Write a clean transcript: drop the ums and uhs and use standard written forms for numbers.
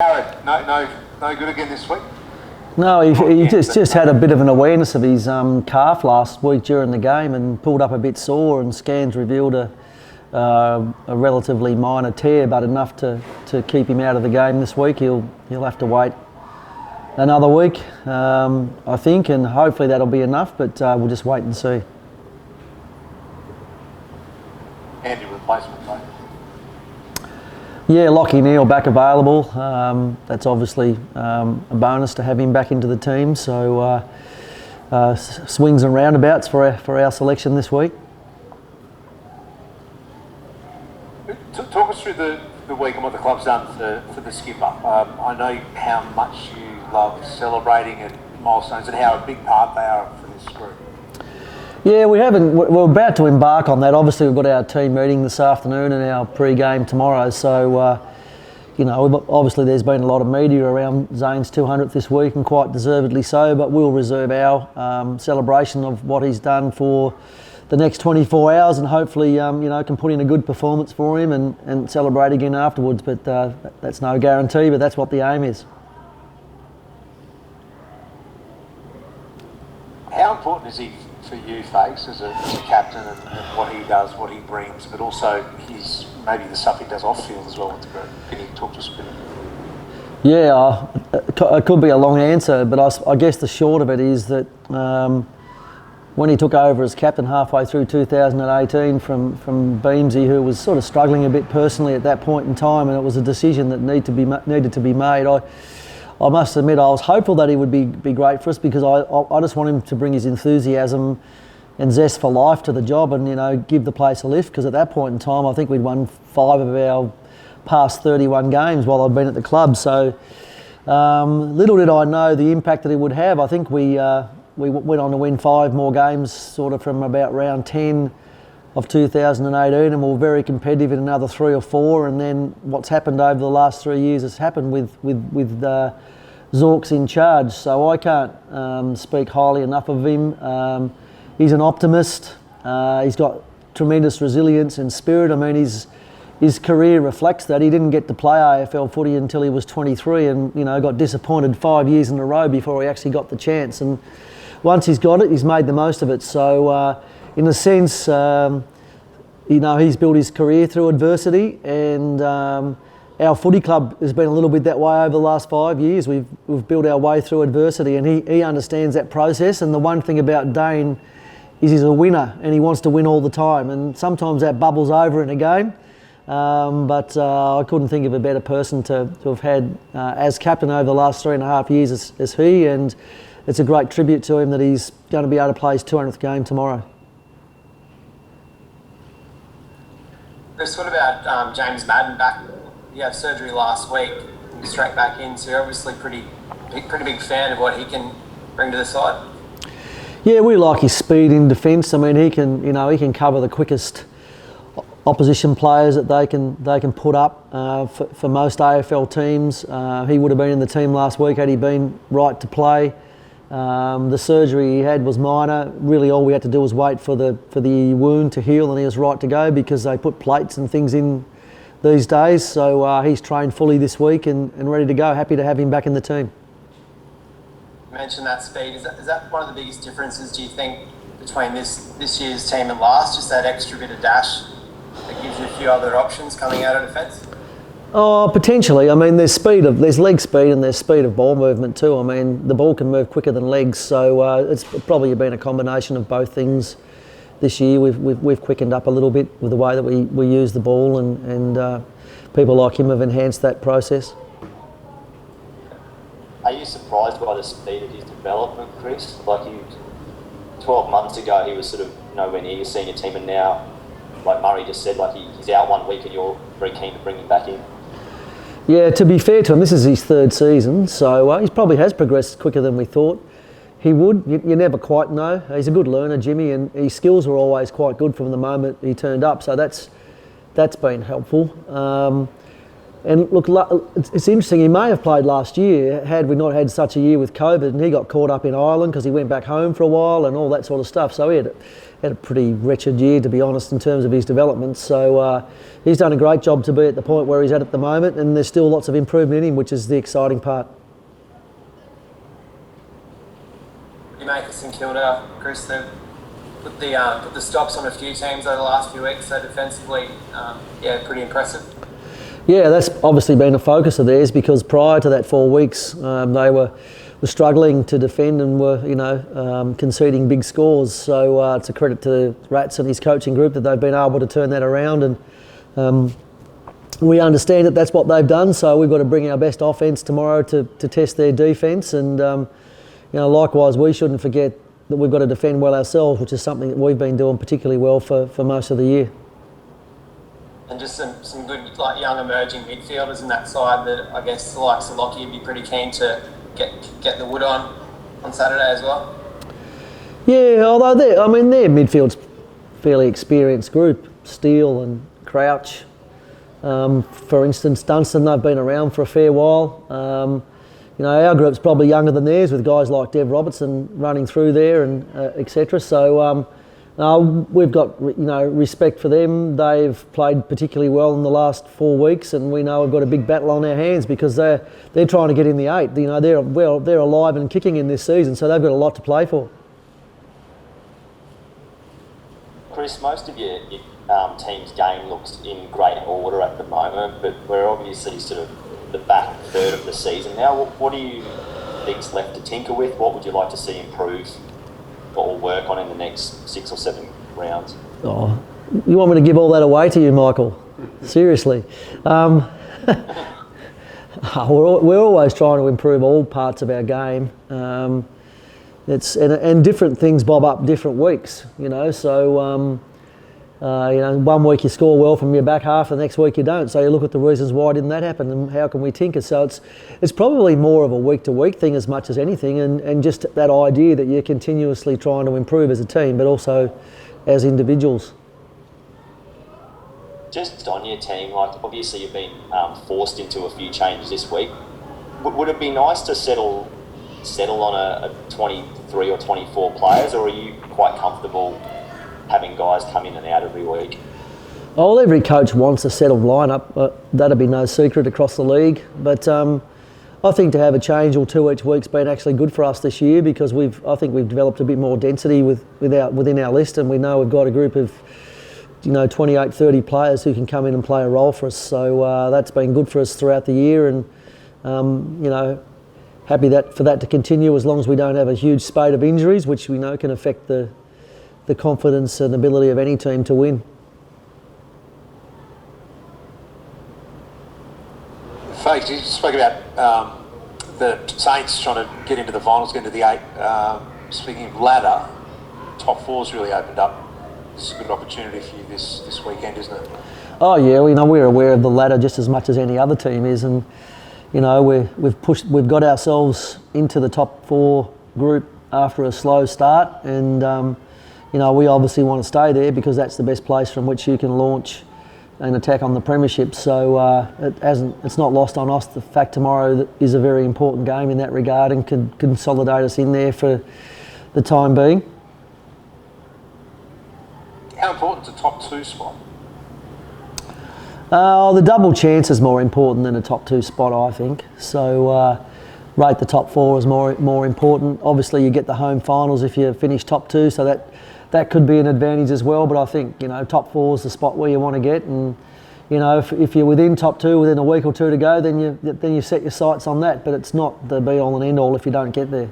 Jared, no good again this week? No, he just had a bit of an awareness of his calf last week during the game and pulled up a bit sore, and scans revealed a relatively minor tear, but enough to keep him out of the game this week. He'll have to wait another week, I think, and hopefully that'll be enough, but we'll just wait and see. Handy replacement, mate. Yeah, Lockheed back available. That's obviously a bonus to have him back into the team. So swings and roundabouts for our selection this week. Talk us through the week and what the club's done for the skipper. I know how much you love celebrating and milestones and how a big part they are for this group. Yeah, we're about to embark on that. Obviously, we've got our team meeting this afternoon and our pre-game tomorrow. So, obviously there's been a lot of media around Zanes' 200th this week, and quite deservedly so, but we'll reserve our celebration of what he's done for the next 24 hours, and hopefully, can put in a good performance for him and celebrate again afterwards. But that's no guarantee, but that's what the aim is. How important is he for you, Fags, as a captain, and what he does, what he brings, but also maybe the stuff he does off field as well with the group? Can you talk to us a bit? Yeah, it could be a long answer, but I guess the short of it is that when he took over as captain halfway through 2018 from Beamsy, who was sort of struggling a bit personally at that point in time, and it was a decision that needed to be made. I must admit, I was hopeful that he would be great for us, because I just want him to bring his enthusiasm and zest for life to the job, and give the place a lift. Because at that point in time, I think we'd won 5 of our past 31 games while I'd been at the club. So little did I know the impact that it would have. I think we went on to win 5 more games, sort of from about round 10 of 2018, and we were very competitive in another 3 or 4. And then what's happened over the last 3 years has happened with Zorkos in charge. So I can't speak highly enough of him. He's an optimist. He's got tremendous resilience and spirit. I mean, his career reflects that. He didn't get to play AFL footy until he was 23, and got disappointed 5 years in a row before he actually got the chance. And once he's got it, he's made the most of it. So in a sense, he's built his career through adversity, and our footy club has been a little bit that way over the last 5 years. We've built our way through adversity, and he understands that process. And the one thing about Dane is he's a winner, and he wants to win all the time. And sometimes that bubbles over in a game. But I couldn't think of a better person to have had as captain over the last 3.5 years as he, and it's a great tribute to him that he's going to be able to play his 200th game tomorrow. Chris, what about James Madden back? He had surgery last week, straight back in, so you're obviously pretty big fan of what he can bring to the side. Yeah, we like his speed in defence. I mean, he can cover the quickest opposition players that they can put up for most AFL teams. He would have been in the team last week had he been right to play. The surgery he had was minor. Really, all we had to do was wait for the wound to heal, and he was right to go, because they put plates and things in these days. So he's trained fully this week and ready to go. Happy to have him back in the team. You mentioned that speed. Is that one of the biggest differences, do you think, between this year's team and last? Just that extra bit of dash that gives you a few other options coming out of defence? Oh, potentially. I mean, there's leg speed and there's speed of ball movement too. I mean, the ball can move quicker than legs, so it's probably been a combination of both things this year. We've quickened up a little bit with the way that we use the ball, and people like him have enhanced that process. Are you surprised by the speed of his development, Chris? 12 months ago, he was sort of nowhere near your senior team, and now, like Murray just said, he's out 1 week and you're very keen to bring him back in. Yeah, to be fair to him, this is his 3rd season, so he probably has progressed quicker than we thought he would. You never quite know. He's a good learner, Jimmy, and his skills were always quite good from the moment he turned up, so that's been helpful. And look, it's interesting, he may have played last year had we not had such a year with COVID, and he got caught up in Ireland because he went back home for a while and all that sort of stuff. So he had a pretty wretched year, to be honest, in terms of his development. So he's done a great job to be at the point where he's at the moment, and there's still lots of improvement in him, which is the exciting part. You make it St Kilda, Chris, they've put the stops on a few teams over the last few weeks, so defensively, pretty impressive. Yeah, that's obviously been a focus of theirs, because prior to that 4 weeks, they were struggling to defend and were, conceding big scores. So it's a credit to Rats and his coaching group that they've been able to turn that around, and we understand that that's what they've done. So we've got to bring our best offence tomorrow to test their defence, and likewise we shouldn't forget that we've got to defend well ourselves, which is something that we've been doing particularly well for most of the year. And just some good young emerging midfielders in that side that I guess the likes of Lockheed would be pretty keen to get the wood on Saturday as well. Yeah, although their midfield's fairly experienced group. Steele and Crouch, for instance, Dunstan, they've been around for a fair while. Our group's probably younger than theirs, with guys like Dev Robertson running through there and etc. So we've got respect for them. They've played particularly well in the last 4 weeks, and we know we've got a big battle on our hands because they're trying to get in the 8. They're alive and kicking in this season, so they've got a lot to play for. Chris, most of your team's game looks in great order at the moment, but we're obviously sort of the back third of the season now. What do you think's left to tinker with? What would you like to see improve or work on in the next 6 or 7 rounds? Oh, you want me to give all that away to you, Michael? Seriously. We're always trying to improve all parts of our game. And different things bob up different weeks, so 1 week you score well from your back half, the next week you don't. So you look at the reasons why didn't that happen and how can we tinker. So it's probably more of a week-to-week thing as much as anything, and just that idea that you're continuously trying to improve as a team, but also as individuals. Just on your team, obviously you've been forced into a few changes this week. Would it be nice to settle on a 23 or 24 players, or are you quite comfortable having guys come in and out every week? Well, every coach wants a settled lineup. That'd be no secret across the league. But I think to have a change or 2 each week's been actually good for us this year, because I think we've developed a bit more density within our list, and we know we've got a group of 28, 30 players who can come in and play a role for us. So that's been good for us throughout the year, and happy for that to continue as long as we don't have a huge spate of injuries, which we know can affect the confidence and ability of any team to win. Fags, you spoke about the Saints trying to get into the finals, get into the 8. Speaking of ladder, top 4's really opened up. This is a good opportunity for you this weekend, isn't it? Oh yeah, we're aware of the ladder just as much as any other team is, and we've got ourselves into the top 4 group after a slow start, and we obviously want to stay there because that's the best place from which you can launch an attack on the premiership. So it's not lost on us the fact tomorrow is a very important game in that regard, and can consolidate us in there for the time being. How important is a top 2 spot? The double chance is more important than a top 2 spot, I think. So rate the top 4 as more important. Obviously you get the home finals if you finish top 2, so that could be an advantage as well. But I think top 4 is the spot where you want to get, and if you're within top 2 within a week or 2 to go, then you set your sights on that. But it's not the be all and end all if you don't get there.